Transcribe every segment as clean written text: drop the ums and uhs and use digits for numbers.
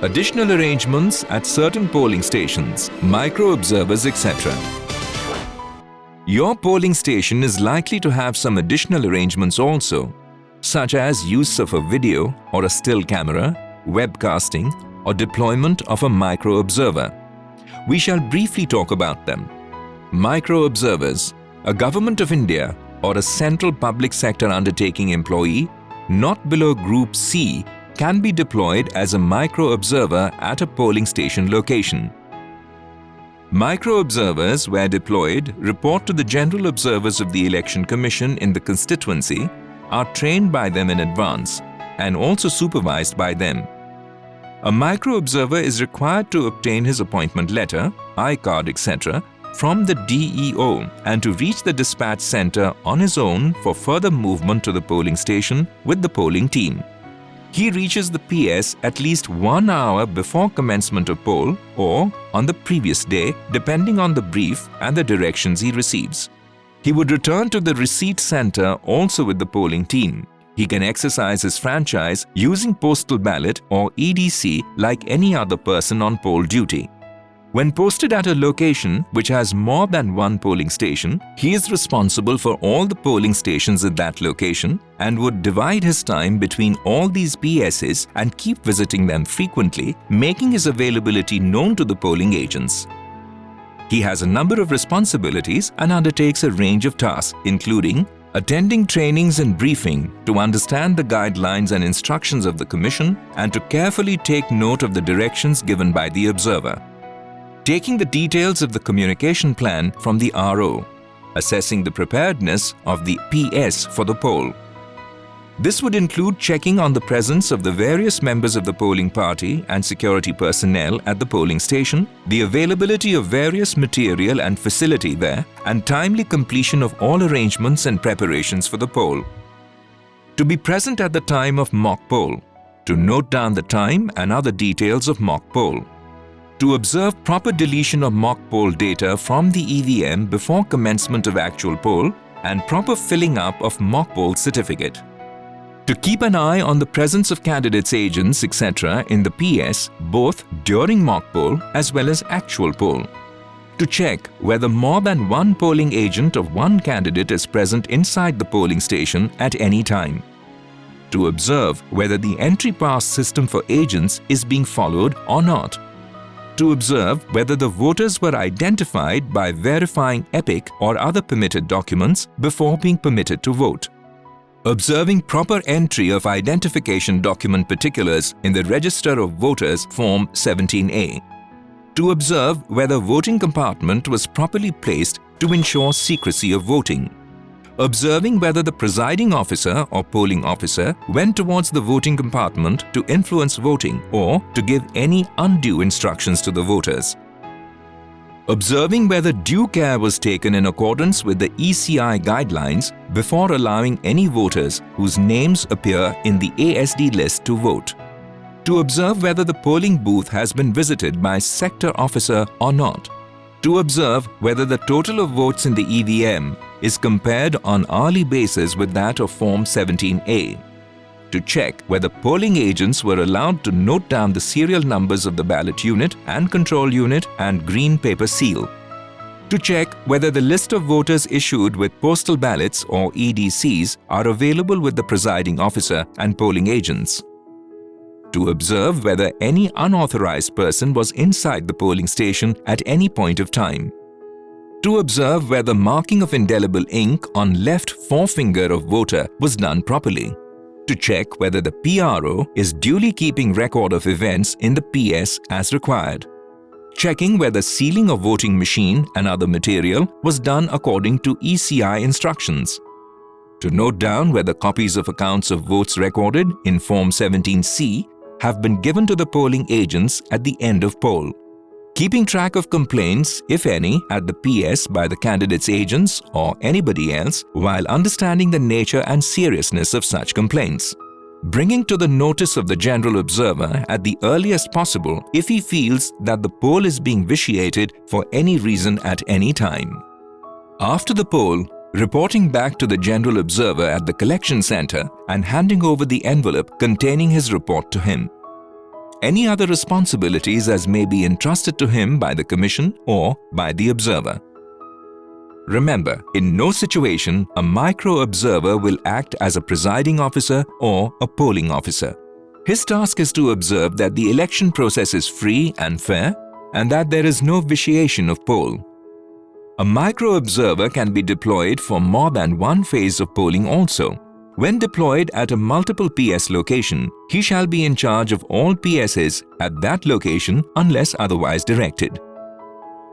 additional arrangements at certain polling stations, micro-observers, etc. Your polling station is likely to have some additional arrangements also, such as use of a video or a still camera, webcasting, or deployment of a micro-observer. We shall briefly talk about them. Micro-observers, a Government of India or a central public sector undertaking employee not below Group C can be deployed as a micro-observer at a polling station location. Micro-observers, where deployed, report to the general observers of the Election Commission in the constituency, are trained by them in advance and also supervised by them. A micro-observer is required to obtain his appointment letter, I-card, etc. from the DEO and to reach the dispatch center on his own for further movement to the polling station with the polling team. He reaches the PS at least 1 hour before commencement of poll or on the previous day, depending on the brief and the directions he receives. He would return to the receipt center also with the polling team. He can exercise his franchise using postal ballot or EDC like any other person on poll duty. When posted at a location which has more than one polling station, he is responsible for all the polling stations at that location and would divide his time between all these PSs and keep visiting them frequently, making his availability known to the polling agents. He has a number of responsibilities and undertakes a range of tasks, including attending trainings and briefing to understand the guidelines and instructions of the Commission and to carefully take note of the directions given by the observer. Taking the details of the communication plan from the RO, assessing the preparedness of the PS for the poll. This would include checking on the presence of the various members of the polling party and security personnel at the polling station, the availability of various material and facility there, and timely completion of all arrangements and preparations for the poll. To be present at the time of mock poll, to note down the time and other details of mock poll. To observe proper deletion of mock poll data from the EVM before commencement of actual poll and proper filling up of mock poll certificate. To keep an eye on the presence of candidates' agents, etc. in the PS both during mock poll as well as actual poll. To check whether more than one polling agent of one candidate is present inside the polling station at any time. To observe whether the entry pass system for agents is being followed or not. To observe whether the voters were identified by verifying EPIC or other permitted documents before being permitted to vote. Observing proper entry of identification document particulars in the Register of Voters Form 17A. To observe whether voting compartment was properly placed to ensure secrecy of voting. Observing whether the presiding officer or polling officer went towards the voting compartment to influence voting or to give any undue instructions to the voters. Observing whether due care was taken in accordance with the ECI guidelines before allowing any voters whose names appear in the ASD list to vote. To observe whether the polling booth has been visited by sector officer or not. To observe whether the total of votes in the EVM is compared on hourly basis with that of Form 17A. To check whether polling agents were allowed to note down the serial numbers of the ballot unit and control unit and green paper seal. To check whether the list of voters issued with postal ballots or EDCs are available with the presiding officer and polling agents. To observe whether any unauthorized person was inside the polling station at any point of time. To observe whether marking of indelible ink on left forefinger of voter was done properly. To check whether the PRO is duly keeping record of events in the PS as required. Checking whether sealing of voting machine and other material was done according to ECI instructions. To note down whether copies of accounts of votes recorded in Form 17C have been given to the polling agents at the end of poll. Keeping track of complaints, if any, at the PS by the candidate's agents or anybody else while understanding the nature and seriousness of such complaints. Bringing to the notice of the general observer at the earliest possible if he feels that the poll is being vitiated for any reason at any time. After the poll, reporting back to the general observer at the collection center and handing over the envelope containing his report to him. any other responsibilities as may be entrusted to him by the Commission or by the observer. Remember, in no situation a micro-observer will act as a presiding officer or a polling officer. His task is to observe that the election process is free and fair and that there is no vitiation of poll. A micro-observer can be deployed for more than one phase of polling also. When deployed at a multiple PS location, he shall be in charge of all PSs at that location unless otherwise directed.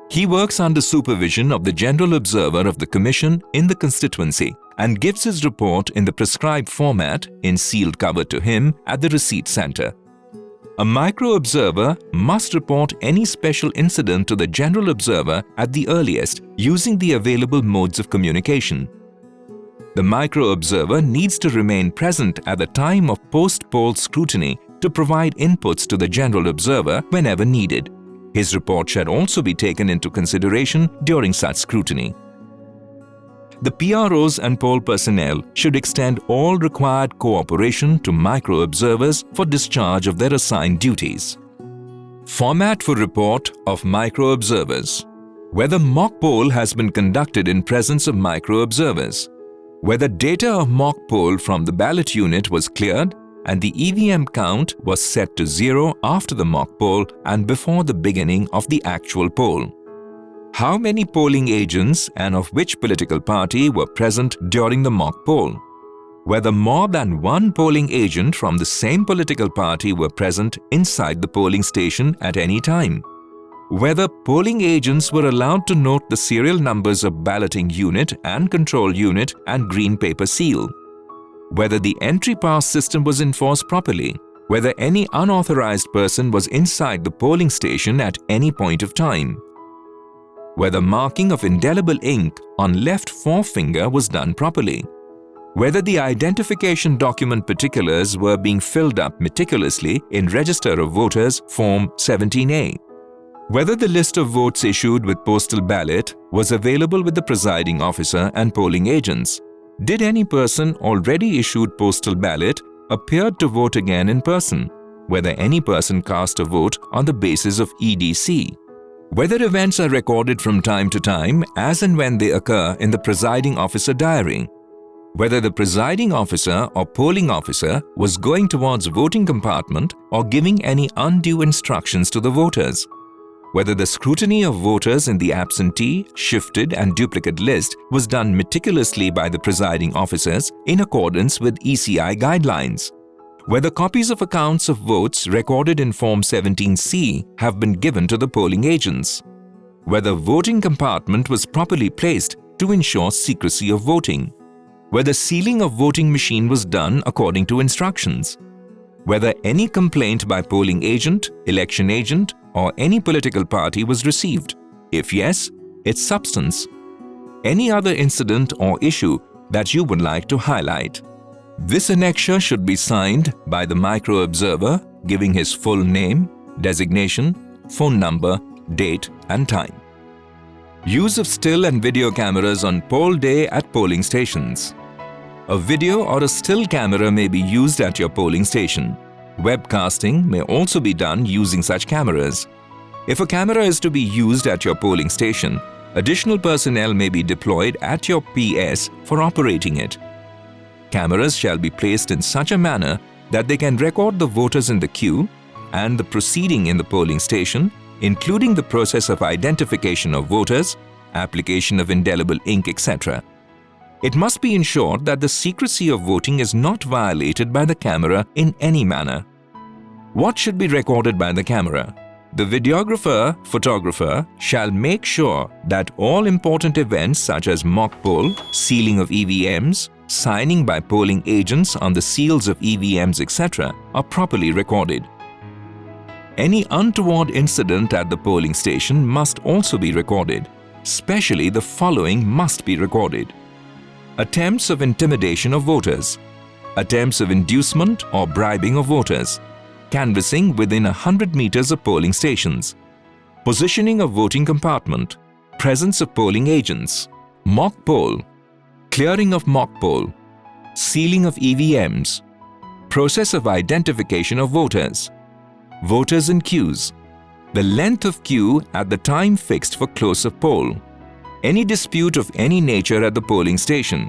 He works under supervision of the General Observer of the Commission in the constituency and gives his report in the prescribed format in sealed cover to him at the receipt center. A micro-observer must report any special incident to the General Observer at the earliest using the available modes of communication. The micro-observer needs to remain present at the time of post-poll scrutiny to provide inputs to the General Observer whenever needed. His report should also be taken into consideration during such scrutiny. The PROs and poll personnel should extend all required cooperation to micro-observers for discharge of their assigned duties. Format for report of micro-observers. Whether mock poll has been conducted in presence of micro-observers. Whether data of mock poll from the ballot unit was cleared and the EVM count was set to 0 after the mock poll and before the beginning of the actual poll. How many polling agents and of which political party were present during the mock poll? Whether more than one polling agent from the same political party were present inside the polling station at any time. Whether polling agents were allowed to note the serial numbers of balloting unit and control unit and green paper seal. Whether the entry pass system was enforced properly. Whether any unauthorized person was inside the polling station at any point of time. Whether marking of indelible ink on left forefinger was done properly. Whether the identification document particulars were being filled up meticulously in Register of Voters Form 17A. Whether the list of votes issued with postal ballot was available with the presiding officer and polling agents. Did any person already issued postal ballot appear to vote again in person? Whether any person cast a vote on the basis of EDC. Whether events are recorded from time to time as and when they occur in the presiding officer diary. Whether the presiding officer or polling officer was going towards voting compartment or giving any undue instructions to the voters. Whether the scrutiny of voters in the absentee, shifted and duplicate list was done meticulously by the presiding officers in accordance with ECI guidelines. Whether copies of accounts of votes recorded in Form 17C have been given to the polling agents. Whether voting compartment was properly placed to ensure secrecy of voting. Whether sealing of voting machine was done according to instructions. Whether any complaint by polling agent, election agent, or any political party was received. If yes, its substance. Any other incident or issue that you would like to highlight. This annexure should be signed by the micro-observer giving his full name, designation, phone number, date and time. Use of still and video cameras on poll day at polling stations. A video or a still camera may be used at your polling station. Webcasting may also be done using such cameras. If a camera is to be used at your polling station, additional personnel may be deployed at your PS for operating it. Cameras shall be placed in such a manner that they can record the voters in the queue and the proceeding in the polling station, including the process of identification of voters, application of indelible ink, etc. It must be ensured that the secrecy of voting is not violated by the camera in any manner. What should be recorded by the camera? The videographer, photographer shall make sure that all important events such as mock poll, sealing of EVMs, signing by polling agents on the seals of EVMs, etc. are properly recorded. Any untoward incident at the polling station must also be recorded. Especially the following must be recorded. Attempts of intimidation of voters, attempts of inducement or bribing of voters, canvassing within 100 meters of polling stations, positioning of voting compartment, presence of polling agents, mock poll, clearing of mock poll, sealing of EVMs, process of identification of voters, Voters in queues. The length of queue at the time fixed for close of poll. Any dispute of any nature at the polling station.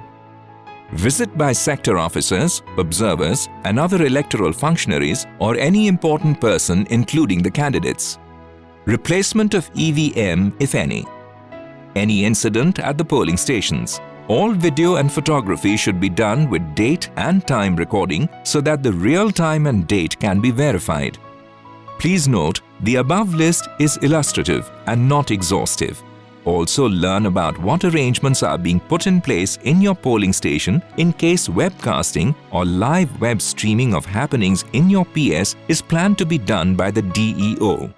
Visit by sector officers, observers, and other electoral functionaries or any important person including the candidates. Replacement of EVM, if any. Any incident at the polling stations. All video and photography should be done with date and time recording so that the real time and date can be verified. Please note, the above list is illustrative and not exhaustive. Also learn about what arrangements are being put in place in your polling station in case webcasting or live web streaming of happenings in your PS is planned to be done by the DEO.